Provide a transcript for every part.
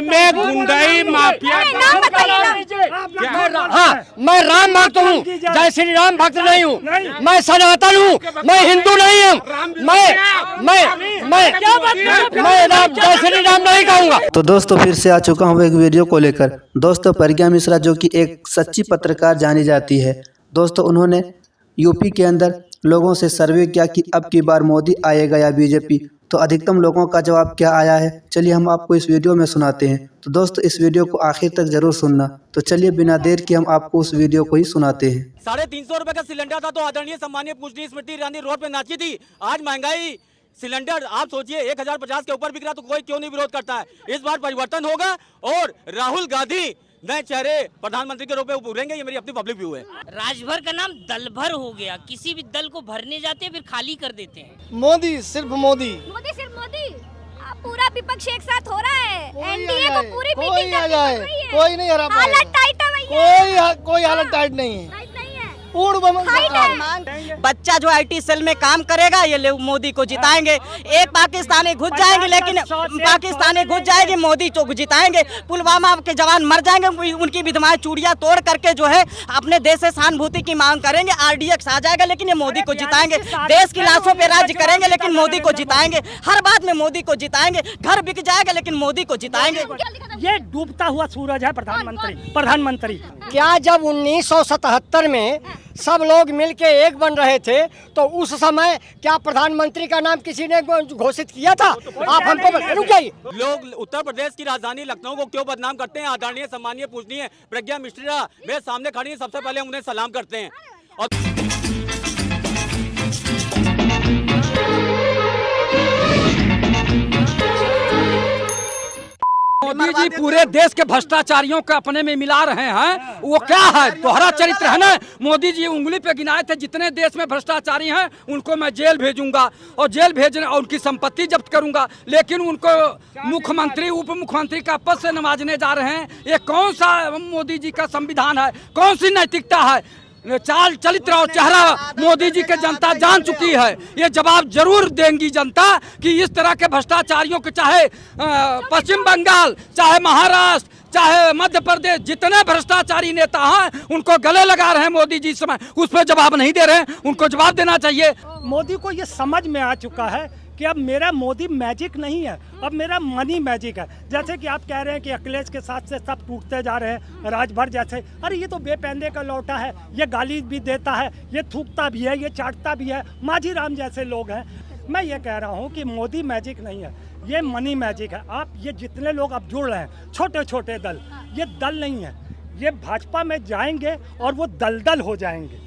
में गुंडाई माफिया। हाँ, मैं राम भक्त हूँ, जय श्री राम भक्त नहीं हूँ। मैं सनातन हूँ, मैं हिंदू नहीं हूँ। मैं राम जय श्री राम नहीं कहूँगा। तो दोस्तों फिर से आ चुका हूँ एक वीडियो को लेकर। दोस्तों प्रज्ञा मिश्रा जो कि एक सच्ची पत्रकार जानी जाती है, दोस्तों उन्होंने यूपी के अंदर लोगों से सर्वे किया कि अब की बार मोदी आएगा या बीजेपी। तो अधिकतम लोगों का जवाब क्या आया है, चलिए हम आपको इस वीडियो में सुनाते हैं। तो दोस्तों इस वीडियो को आखिर तक जरूर सुनना। तो चलिए बिना देर के हम आपको उस वीडियो को ही सुनाते हैं। 350 रुपए का सिलेंडर था तो आदरणीय सम्मानीय पूजनीय स्मृति ईरानी रोड पे नाची थी। आज महंगाई सिलेंडर आप सोचिए 1050 के ऊपर बिक रहा, तो कोई क्यों नहीं विरोध करता है। इस बार परिवर्तन होगा और राहुल गांधी नए चेहरे प्रधानमंत्री के रूप में उभरेंगे, ये मेरी अपनी पब्लिक व्यू है। राजभर का नाम दल भर हो गया, किसी भी दल को भरने जाते हैं फिर खाली कर देते हैं। मोदी सिर्फ मोदी, मोदी सिर्फ मोदी। पूरा विपक्ष एक साथ हो रहा है, एनडीए को पूरी कोई आ जाए, कोई नहीं हरा पाएगा। हालत टाइट है भैया, कोई हालत टाइट नहीं है। बच्चा जो आईटी सेल में काम करेगा ये मोदी को जिताएंगे। एक पाकिस्तानी घुस जाएंगे, लेकिन पाकिस्तानी घुस जाएंगे, मोदी तो जिताएंगे। पुलवामा के जवान मर जाएंगे, उनकी विधवाएं चूड़ियां तोड़ करके जो है अपने देश से सहानुभूति की मांग करेंगे। आरडीएक्स आ जाएगा, लेकिन ये मोदी को जिताएंगे। देश की लाशों पे राज्य करेंगे, लेकिन मोदी को जिताएंगे। हर बात में मोदी को जिताएंगे। घर बिक जाएगा, लेकिन मोदी को जिताएंगे। ये डूबता हुआ सूरज है प्रधानमंत्री। क्या जब 1977 में सब लोग मिलके एक बन रहे थे तो उस समय क्या प्रधानमंत्री का नाम किसी ने घोषित किया था? आप हमको रुक जाइए। लोग उत्तर प्रदेश की राजधानी लखनऊ को क्यों बदनाम करते हैं? आदरणीय सम्मानीय पूजनीय प्रज्ञा मिश्रा मेरे सामने खड़ी है, सबसे पहले उन्हें सलाम करते हैं। और मोदी जी पूरे देश के भ्रष्टाचारियों को अपने में मिला रहे हैं। वो क्या है, दोहरा चरित्र है ना। मोदी जी उंगली पे गिनाए थे जितने देश में भ्रष्टाचारी हैं उनको मैं जेल भेजूंगा और जेल भेजने और उनकी संपत्ति जब्त करूंगा, लेकिन उनको मुख्यमंत्री उप मुख्यमंत्री का पद से नवाजने जा रहे हैं। ये कौन सा मोदी जी का संविधान है, कौन सी नैतिकता है? चाल चरित्र और चेहरा मोदी जी के जनता जान चुकी है। ये जवाब जरूर देंगी जनता कि इस तरह के भ्रष्टाचारियों के, चाहे पश्चिम बंगाल, चाहे महाराष्ट्र, चाहे मध्य प्रदेश, जितने भ्रष्टाचारी नेता हैं उनको गले लगा रहे हैं मोदी जी। समय उस पर जवाब नहीं दे रहे हैं, उनको जवाब देना चाहिए। मोदी को ये समझ में आ चुका है कि अब मेरा मोदी मैजिक नहीं है, अब मेरा मनी मैजिक है। जैसे कि आप कह रहे हैं कि अखिलेश के साथ से सब टूटते जा रहे हैं, राजभर जैसे। अरे ये तो बेपैंदे का लौटा है, ये गाली भी देता है, ये थूकता भी है, ये चाटता भी है। माझी राम जैसे लोग हैं। मैं ये कह रहा हूँ कि मोदी मैजिक नहीं है, ये मनी मैजिक है। आप ये जितने लोग अब जुड़ रहे हैं, छोटे छोटे दल, ये दल नहीं है। ये भाजपा में जाएंगे और वो दलदल हो जाएंगे,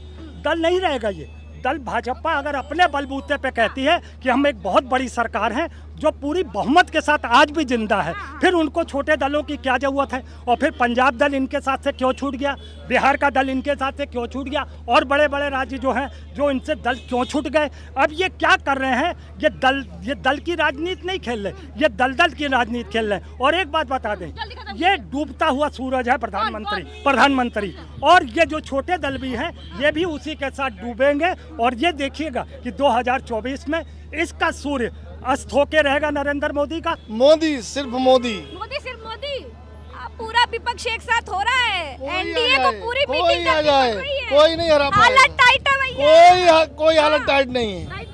दल नहीं रहेगा ये दल। भाजपा अगर अपने बलबूते पे कहती है कि हम एक बहुत बड़ी सरकार हैं जो पूरी बहुमत के साथ आज भी जिंदा है, फिर उनको छोटे दलों की क्या जरूरत है? और फिर पंजाब दल इनके साथ से क्यों छूट गया, बिहार का दल इनके साथ से क्यों छूट गया, और बड़े बड़े राज्य जो हैं जो इनसे दल क्यों छूट गए? अब ये क्या कर रहे हैं? ये दल की राजनीति नहीं खेल रहे, ये दलदल की राजनीति खेल रहे हैं। और एक बात बता दें, ये डूबता हुआ सूरज है प्रधानमंत्री। और ये जो छोटे दल भी हैं ये भी उसी के साथ डूबेंगे। और ये देखिएगा कि 2024 में इसका सूर्य अस्त होके रहेगा नरेंद्र मोदी का। मोदी सिर्फ मोदी, मोदी सिर्फ मोदी। पूरा विपक्ष एक साथ हो रहा है, एनडीए को पूरी कोई आ जाए, कोई नहीं हरा पाएगा। हालत टाइट है भैया, कोई हालत टाइट नहीं है।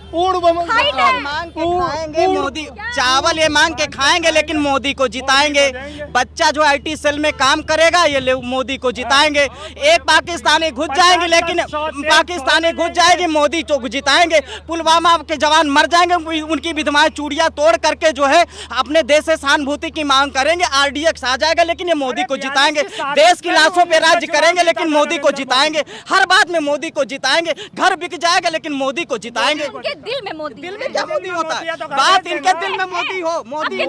पूर्ण मांग के खाएंगे मोदी, चावल ये मांग के खाएंगे, लेकिन मोदी को जिताएंगे। बच्चा जो आईटी सेल में काम करेगा ये मोदी को जिताएंगे। एक पाकिस्तानी घुस जाएंगे, लेकिन पाकिस्तानी घुस जाएंगे, मोदी तो जिताएंगे। पुलवामा के जवान मर जाएंगे, उनकी विधवाएं चूड़ियां तोड़ करके जो है अपने देश से सहानुभूति की मांग करेंगे। आरडीएक्स आ जाएगा, लेकिन ये मोदी को जिताएंगे। देश की लाशों पे राज्य करेंगे, लेकिन मोदी को जिताएंगे। हर बात में मोदी को जिताएंगे। घर बिक जाएगा, लेकिन मोदी को जिताएंगे। दिल में मोदी, दिल में क्या मोदी होता है? बात इनके दिल में मोदी हो, मोदी दिल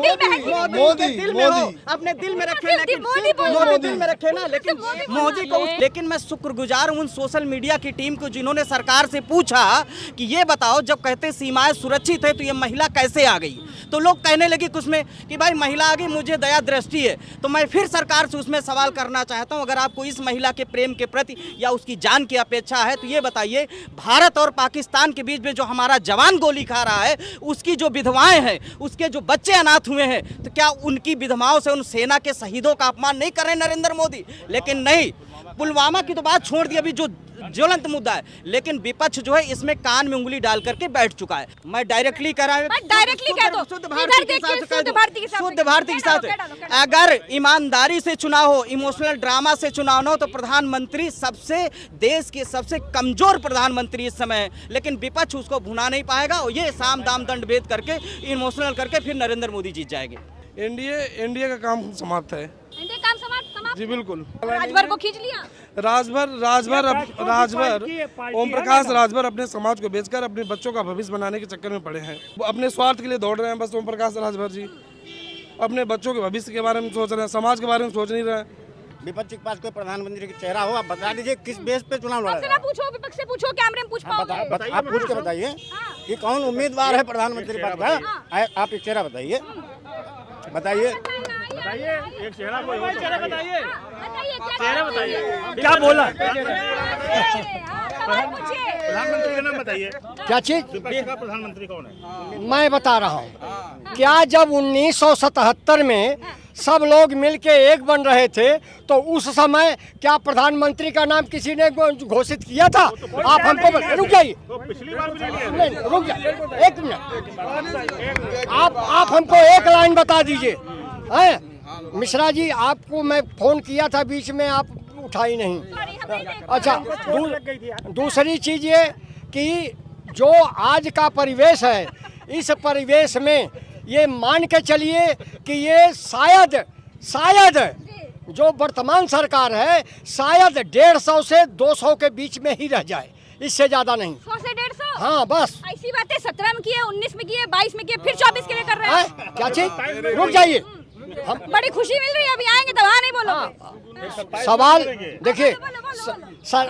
में हो, अपने दिल में रखे, लेकिन मोदी दिल में रखे ना, लेकिन मोदी को। लेकिन मैं शुक्रगुजार हूँ उन सोशल मीडिया की टीम को जिन्होंने सरकार से पूछा कि ये बताओ, जब कहते सीमाएं सुरक्षित है तो ये महिला कैसे आ गई? तो लोग कहने लगे कुछ में कि भाई महिला आ गई, मुझे दया दृष्टि है। तो मैं फिर सरकार से उसमें सवाल करना चाहता हूँ, अगर आपको इस महिला के प्रेम के प्रति या उसकी जान की अपेक्षा है तो ये बताइए, भारत और पाकिस्तान के बीच में जो हमारा हमारा जवान गोली खा रहा है, उसकी जो विधवाएं हैं, उसके जो बच्चे अनाथ हुए हैं, तो क्या उनकी विधवाओं से उन सेना के शहीदों का अपमान नहीं कर रहे नरेंद्र मोदी? लेकिन नहीं, पुलवामा की तो बात छोड़ दी, अभी जो ज्वलंत मुद्दा है, लेकिन विपक्ष जो है इसमें कान में उंगली डाल करके बैठ चुका है। मैं डायरेक्टली कह रहा हूँ, डायरेक्टली कह दो, शुद्ध भारती के साथ अगर ईमानदारी से चुनाव हो, इमोशनल ड्रामा से चुनाव न हो, तो प्रधानमंत्री देश के सबसे कमजोर प्रधानमंत्री इस समय है, लेकिन विपक्ष उसको भुना नहीं पाएगा और ये साम दाम दंड भेद करके इमोशनल करके फिर नरेंद्र मोदी जीत जाएंगे। एनडीए का काम समाप्त है। एनडीए काम समाप्त जी बिल्कुल। राजभर को खींच लिया। राजभर ओम प्रकाश राजभर अपने समाज को बेचकर अपने बच्चों का भविष्य बनाने के चक्कर में पड़े हैं। वो अपने स्वार्थ के लिए दौड़ रहे हैं बस। ओम प्रकाश राजभर जी अपने बच्चों के भविष्य के बारे में सोच रहे हैं, समाज के बारे में सोच नहीं रहे हैं। विपक्ष के पास कोई प्रधानमंत्री का चेहरा हो, आप बता दीजिए किस बेस पे चुनाव लड़ा आपसे ना पूछो, विपक्ष से पूछो, कैमरे में पूछ पाओगे। आप पूछ के बताइए कि कौन उम्मीदवार है प्रधानमंत्री पद का। आप एक चेहरा बताइए, बताइए एक चेहरा बताइए, चेहरा बताइए क्या बोला। प्रधानमंत्री का नाम बताइए, क्या चीज का प्रधानमंत्री कौन है? मैं बता रहा हूँ। क्या जब 1977 में सब लोग मिलके एक बन रहे थे तो उस समय क्या प्रधानमंत्री का नाम किसी ने घोषित किया था? आप हमको रुक जाइए, पिछली बार भी रुक जाइए एक मिनट। आप हमको एक लाइन बता दीजिए। मिश्रा जी, आपको मैं फोन किया था बीच में, आप उठाई नहीं। अच्छा, दूसरी चीज ये कि जो आज का परिवेश है, इस परिवेश में ये मान के चलिए कि ये शायद जो वर्तमान सरकार है शायद 150 से 200 के बीच में ही रह जाए, इससे ज्यादा नहीं। 100 से 150? हाँ बस। ऐसी बातें 17 में किए, 19 में किए, 22 में किए, फिर 24 के लिए कर रहे हैं। क्या चीज? रुक जाइए, हम बड़ी खुशी मिल रही है, अभी आएंगे तो वहाँ नहीं बोलोगे। सवाल देखिए,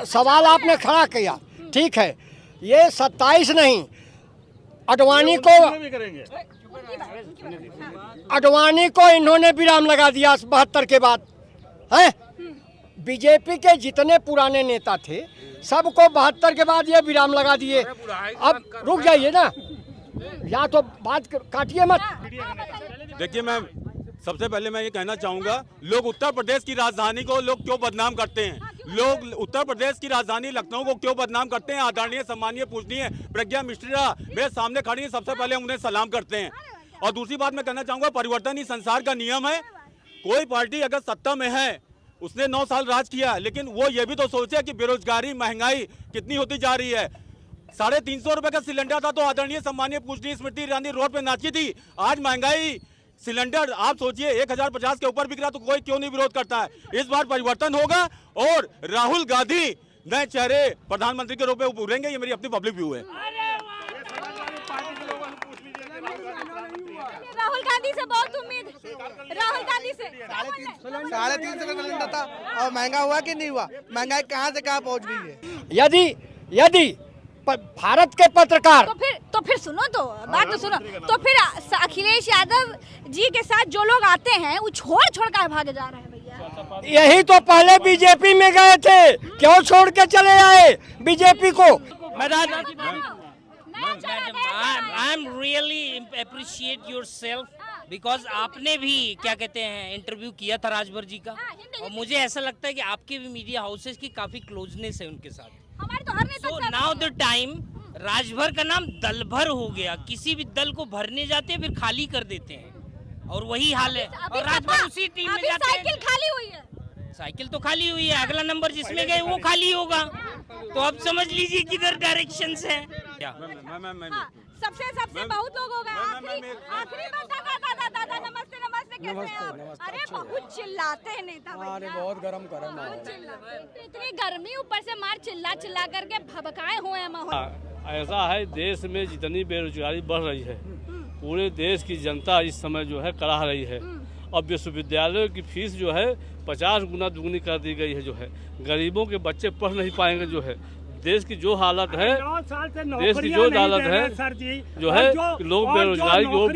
सवाल आपने खड़ा किया, ठीक है। ये 27 नहीं, अडवाणी को इन्होंने विराम लगा दिया 72 के बाद है। बीजेपी के जितने पुराने नेता थे सबको 72 के बाद ये विराम लगा दिए। अब रुक जाइए ना, या तो बात काटिए मत। देखिए मैम, सबसे पहले मैं ये कहना चाहूँगा, लोग उत्तर प्रदेश की राजधानी को लोग क्यों बदनाम करते हैं? लोग उत्तर प्रदेश की राजधानी लखनऊ को क्यों बदनाम करते हैं? आदरणीय सम्मानीय पूजनीय प्रज्ञा मिश्रा मेरे सामने खड़ी है, सबसे पहले उन्हें सलाम करते हैं। और दूसरी बात मैं कहना चाहूँगा, परिवर्तन ही संसार का नियम है। कोई पार्टी अगर सत्ता में है, उसने 9 साल राज किया, लेकिन वो ये भी तो सोचे कि बेरोजगारी महंगाई कितनी होती जा रही है। 350 रुपये का सिलेंडर था तो आदरणीय सम्मानीय पूजनीय स्मृति ईरानी रोड पे नाची थी। आज महंगाई सिलेंडर आप सोचिए 1050 के ऊपर बिक रहा, तो कोई क्यों नहीं विरोध करता है? इस बार परिवर्तन होगा और राहुल गांधी नए चेहरे प्रधानमंत्री के रूप में उभरेंगे, ये मेरी अपनी पब्लिक व्यू है। राहुल गांधी से बहुत उम्मीद, राहुल गांधी से 350 का सिलेंडर था और महंगा हुआ कि नहीं हुआ? महंगाई कहाँ से कहाँ पहुँच गई है? यदि भारत के पत्रकार तो फिर सुनो, तो बात तो सुनो, तो फिर अखिलेश यादव जी के साथ जो लोग आते हैं वो छोड़ कर भागे जा रहे हैं भैया। यही तो पहले बीजेपी में गए थे, क्यों छोड़ के चले आए बीजेपी को? I am really appreciate yourself because आपने भी क्या कहते हैं इंटरव्यू किया था राजभर जी का, और मुझे ऐसा लगता है कि आपके भी मीडिया हाउसेस की काफी क्लोजनेस है उनके साथ। So now the time, Rajbhar का नाम दल भर हो गया। किसी भी दल को भरने जाते हैं फिर खाली कर देते हैं, और वही हाल है। और राजभर उसी टीम में जाते हैं। साइकिल खाली हुई है, साइकिल तो खाली हुई है, अगला नंबर जिसमें गए वो खाली होगा। तो अब समझ लीजिए किधर डायरेक्शंस है। सबसे बहुत लोग हो गए। आखिरी दादा नमस्ते कैसे आप? अरे बहुत चिल्लाते हैं नेता भैया। अरे बहुत गरम इतनी गर्मी, ऊपर से मार चिल्ला करके भबकाए हुए हैं माहौल। ऐसा है, देश में जितनी बेरोजगारी बढ़ रही है, पूरे देश की जनता इस समय जो है कराह रही है। अब विश्वविद्यालयों की फीस जो है 50 गुना दुगनी कर दी गई है। जो है गरीबों के बच्चे पढ़ नहीं पाएंगे। जो है देश की जो हालत है, 9 साल से देश की जो हालत है, सर जी, जो है लोग बेरोजगारी की ओर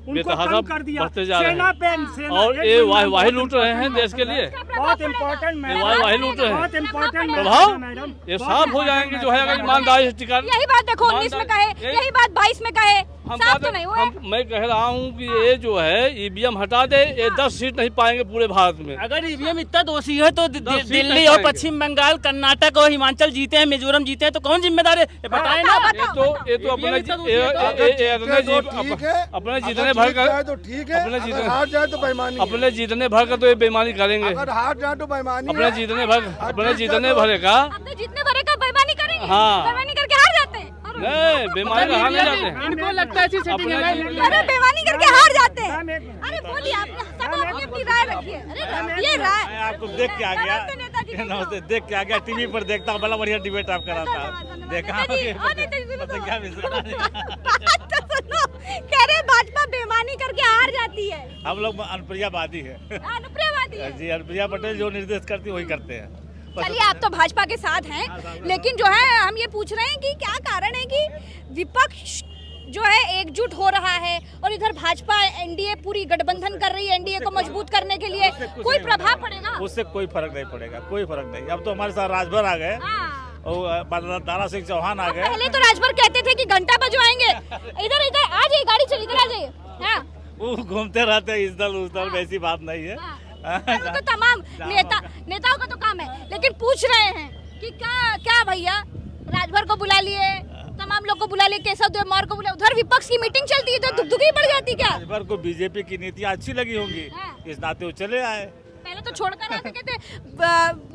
बेतहाशा बढ़ते जा रहे हैं और ये वाही लूट रहे हैं देश के लिए। बहुत इम्पोर्टेंट वाही लूट रहे हैं। बहुत इम्पोर्टेंट प्रभाव ये साफ हो जाएंगे जो है अगर ईमानदारी से टिका। यही बात देखो 19 में कहे, यही बात 22 में कहे, साफ तो नहीं हुआ। मैं कह रहा हूँ कि ये जो है ईवीएम हटा दे, ये 10 सीट नहीं पाएंगे पूरे भारत में। अगर ईवीएम इतना दोषी है तो दिल्ली और पश्चिम बंगाल, कर्नाटक और हिमाचल जीते हैं, मिजोरम जीते हैं, तो कौन जिम्मेदार है बताए ना। ये तो अपने जीतने भर का तो ठीक है, अगर हार जाए तो बेईमानी, अपने जीतने भर का तो ये बेईमानी करेंगे। अगर हार जाए तो बेईमानी, अपने जीतने भरे का जितने भरे का बेईमानी करेंगे। हाँ। बेईमानी करके हार जाते हैं। नहीं, बेईमानी में हार नहीं जाते हैं। इनको लगता है अरे बेईमानी करके हार जाते हैं। अरे बोलिए, आप सब अपनी राय रखिए। अरे ये राय मैं आपको देख के आ गया, नमस्ते, देख के आ गया, टीवी पर देखता हूँ, बड़ा बढ़िया डिबेट आप करा था, देखा। कह रहे भाजपा बेईमानी करके हार जाती है। हम लोग अनुप्रियावादी है जी, अनुप्रिया पटेल जो निर्देश करती है वही करते हैं। चलिए, आप तो भाजपा के साथ हैं, लेकिन जो है हम ये पूछ रहे हैं कि क्या कारण है कि विपक्ष जो है एकजुट हो रहा है और इधर भाजपा एनडीए पूरी गठबंधन कर रही है एनडीए को मजबूत करने के लिए, कोई प्रभाव पड़ेगा? उससे कोई फर्क नहीं पड़ेगा, कोई फर्क नहीं। अब तो हमारे साथ राजभर आ गए और दारा सिंह चौहान आ गए। पहले तो राजभर कहते थे कि घंटा बजवाएंगे। इधर इधर आ जाइए, गाड़ी चली, इधर आ जाइए। वो घूमते रहते हैं इस दल उस दल, वैसी बात नहीं है। तो तमाम नेताओं का तो काम है, लेकिन पूछ रहे हैं कि क्या भैया, राजभर को बुला लिए, तमाम लोग को बुला लिए, केशव देव मौर्य को बुला, उधर विपक्ष की मीटिंग चलती है तो दुगदुगी बढ़ जाती क्या? राजभर को बीजेपी की नीतियाँ अच्छी लगी होंगी, इस नाते वो चले आए। पहले तो छोड़कर आते, कहते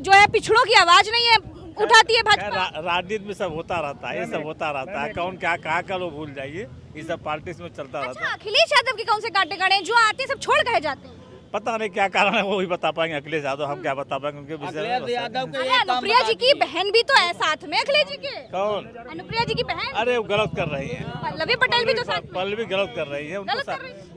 जो है पिछड़ों की आवाज नहीं है, उठाती है भाजपा। राजनीति में सब होता रहता है, ये सब होता रहता है, कौन क्या कहा का लोग भूल जाइए, ये सब पॉलिटिक्स में चलता रहता है। अखिलेश यादव के कौन से कांटे काटे जो आते सब छोड़ कहे जाते हैं? पता नहीं क्या कारण है, वो ही बता पाएंगे अखिलेश यादव, हम क्या बता पाएंगे उनके विषय में। अनुप्रिया जी की बहन भी तो है साथ में अखिलेश जी के। कौन? अनुप्रिया जी की बहन। अरे वो गलत कर रही है, पल्लवी पटेल भी तो साथ में। पल्लवी गलत कर रही है, उनको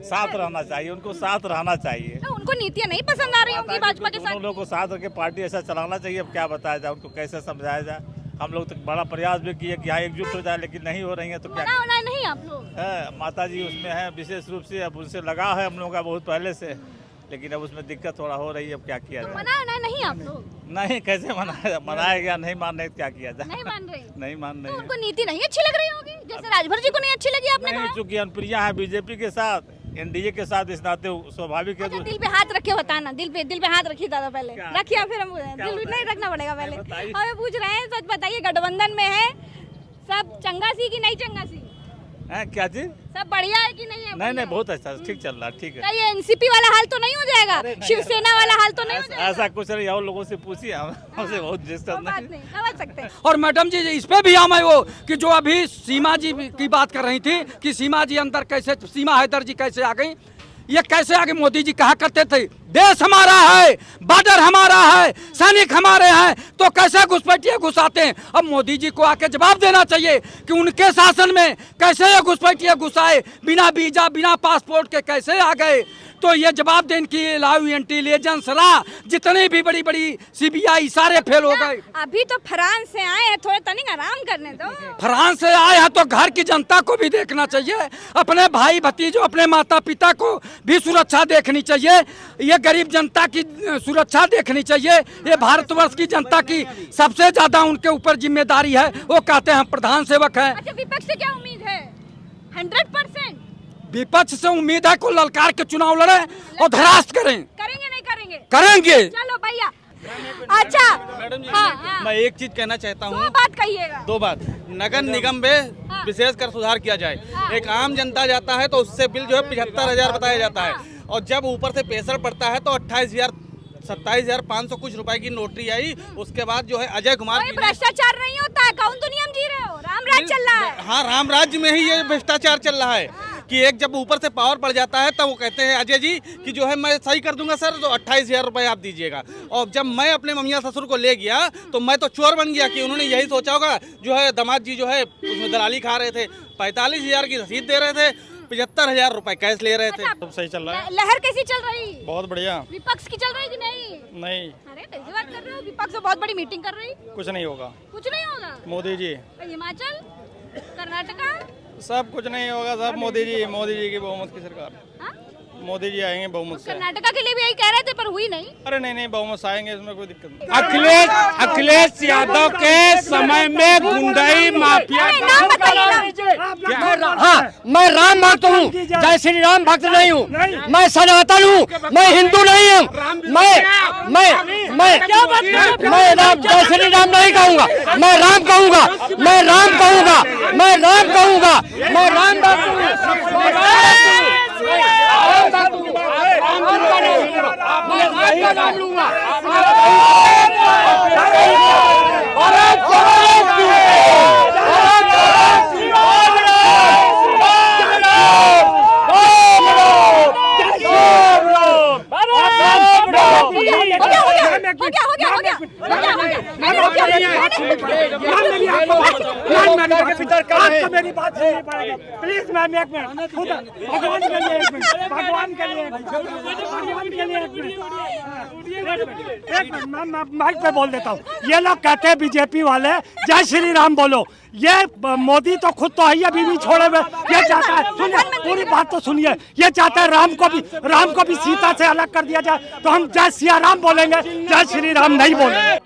साथ रहना चाहिए, उनको साथ रहना चाहिए। उनको नीतियाँ नहीं पसंद आ रही होंगी भाजपा के साथ। लोगों को साथ रख के पार्टी ऐसा चलाना चाहिए। अब क्या बताया जाए, उनको कैसे समझाया जाए। हम लोग तो बड़ा प्रयास भी किए कि यहाँ एकजुट हो जाए, लेकिन नहीं हो रही है, तो क्या नहीं आप लोग है। माता जी उसमें है विशेष रूप से, अब उनसे लगा है हम लोगों का बहुत पहले से, लेकिन अब उसमें दिक्कत थोड़ा हो रही है। अब क्या किया जाए? मना नहीं आप लोग? नहीं, कैसे मनाया गया, नहीं मान रहे, क्या किया जाए? नहीं मान रहे, नहीं मान रहे। तो उनको नीति नहीं अच्छी लग रही होगी, जैसे राजभर जी को नहीं अच्छी लगी आपने कहा। चूंकि अनुप्रिया है बीजेपी के साथ, एनडीए के साथ, इस नाते स्वाभाविक है। दिल पे हाथ रखे, बताना, दिल पे हाथ रखिए दादा, पहले रखिए, फिर हम दिल पे नहीं रखना पड़ेगा। पहले हमें पूछ रहे हैं, सच बताइए, गठबंधन में है सब चंगा सी कि नहीं चंगा सी? क्या चीज? सब बढ़िया है कि नहीं है? नहीं, बहुत अच्छा, ठीक चल रहा है, ठीक है। ये एनसीपी वाला हाल तो नहीं हो जाएगा? शिवसेना वाला हाल तो नहीं हो जाएगा? ऐसा कुछ नहीं, और लोगों से पूछिए, हमसे बहुत डिस्टर्ब नहीं समझ सकते। और मैडम जी इस पे भी हम वो कि जो अभी सीमा जी की बात कर रही थी कि सीमा जी अंदर कैसे, सीमा हैदर जी कैसे आ गई, ये कैसे आगे? मोदी जी कहा करते थे देश हमारा है, बॉर्डर हमारा है, सैनिक हमारे हैं, तो कैसे घुसपैठिए घुसाते हैं? अब मोदी जी को आके जवाब देना चाहिए कि उनके शासन में कैसे ये घुसपैठिए घुसाए, बिना वीजा बिना पासपोर्ट के कैसे आ गए? तो ये जवाब देने की लाइव इंटेलिजेंस रहा, जितनी भी बड़ी बड़ी सीबीआई सारे फेल हो गए। अभी तो फ्रांस से आए हैं, थोड़े तनिक आराम करने दो। फ्रांस से आए हैं तो घर की जनता को भी देखना चाहिए, अपने भाई भतीजों, अपने माता पिता को भी सुरक्षा देखनी चाहिए, ये गरीब जनता की सुरक्षा देखनी चाहिए। ये भारतवर्ष की जनता की सबसे ज्यादा उनके ऊपर जिम्मेदारी है। वो कहते हैं प्रधान सेवक है। अच्छा, विपक्ष से क्या उम्मीद है? 100% विपक्ष से उम्मीद है को ललकार के चुनाव लड़े और धरास्त करें। करेंगे नहीं करेंगे? करेंगे। चलो भैया। अच्छा मैडम जी, मैं एक चीज कहना चाहता हूँ। 2 बात कहिएगा। 2 बात। नगर निगम में विशेष कर सुधार किया जाए। एक आम जनता जाता है तो उससे बिल जो है 75,000 बताया जाता है, और जब ऊपर से प्रेशर पड़ता है तो 27,500 कुछ रुपए की नोटरी आई। उसके बाद जो है अजय कुमार, भ्रष्टाचार नहीं होता है, कौन दुनिया में जी रहे हो? राम राज चल रहा है। हाँ, राम राज्य में ही ये भ्रष्टाचार चल रहा है कि एक जब ऊपर से पावर पड़ जाता है तब वो कहते हैं अजय जी कि जो है मैं सही कर दूंगा सर, तो 28,000 रुपए आप दीजिएगा। और जब मैं अपने ममिया ससुर को ले गया तो मैं तो चोर बन गया कि उन्होंने यही सोचा होगा जो है दामाद जी जो है उसमें दलाली खा रहे थे, 45,000 की रसीद दे रहे थे, 75,000 रुपए कैश ले रहे थे। अच्छा, सब सही चल रहा है, लहर कैसी चल रही? बहुत बढ़िया। विपक्ष की चल रही कि नहीं? नहीं, अरे कैसी बात कर रहे हो? विपक्ष तो बहुत बड़ी मीटिंग कर रही। कुछ नहीं होगा। कुछ नहीं होगा? मोदी जी, हिमाचल, कर्नाटका, सब कुछ नहीं होगा, सब मोदी जी की बहुमत की सरकार। हाँ? मोदी जी आएंगे बहुमत से। कर्नाटका के लिए भी यही कह रहे थे पर हुई नहीं। अरे नहीं, बहुमत से आएंगे, इसमें कोई दिक्कत नहीं। अखिलेश यादव के समय में गुंडाई माफिया। नाम बताइए ना। हाँ, मैं राम भक्त हूँ, जय श्री राम भक्त नहीं हूँ। मैं सनातन हूँ, मैं हिंदू नहीं हूँ। मैं राम, जय श्री राम नहीं कहूँगा, मैं राम कहूँगा, मैं राम कहूँगा, मैं राम कहूँगा, मैं राम भक्त हूँ। मेरी बात सुनिए पड़ेगा प्लीज मैम, एक मिनट। खुदा भगवान के लिए एक मिनट, भगवान के लिए, भगवान के लिए एक मिनट मैम, मैं माइक पे बोल देता हूँ। ये लोग कहते हैं बीजेपी वाले जय श्री राम बोलो, ये मोदी तो खुद तो है ही अभी भी छोड़े हुए। ये चाहता है, सुनिए पूरी बात तो सुनिए, ये चाहता है राम को भी सीता से अलग कर दिया जाए, तो हम जय सिया राम बोलेंगे, जय श्री राम नहीं बोलेंगे।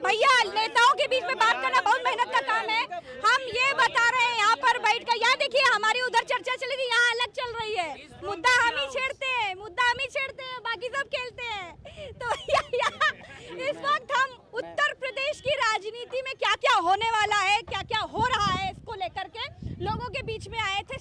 भैया नेताओं के बीच में बात करना बहुत मेहनत का काम है। हम ये बता रहे हैं यहाँ पर बैठ कर, यहाँ देखिए हमारी उधर चर्चा चल रही है, यहाँ अलग चल रही है। मुद्दा हम ही छेड़ते हैं, बाकी सब खेलते हैं। तो इस वक्त हम उत्तर प्रदेश की राजनीति में क्या क्या होने वाला है, क्या क्या हो रहा है, इसको लेकर के लोगों के बीच में आए थे,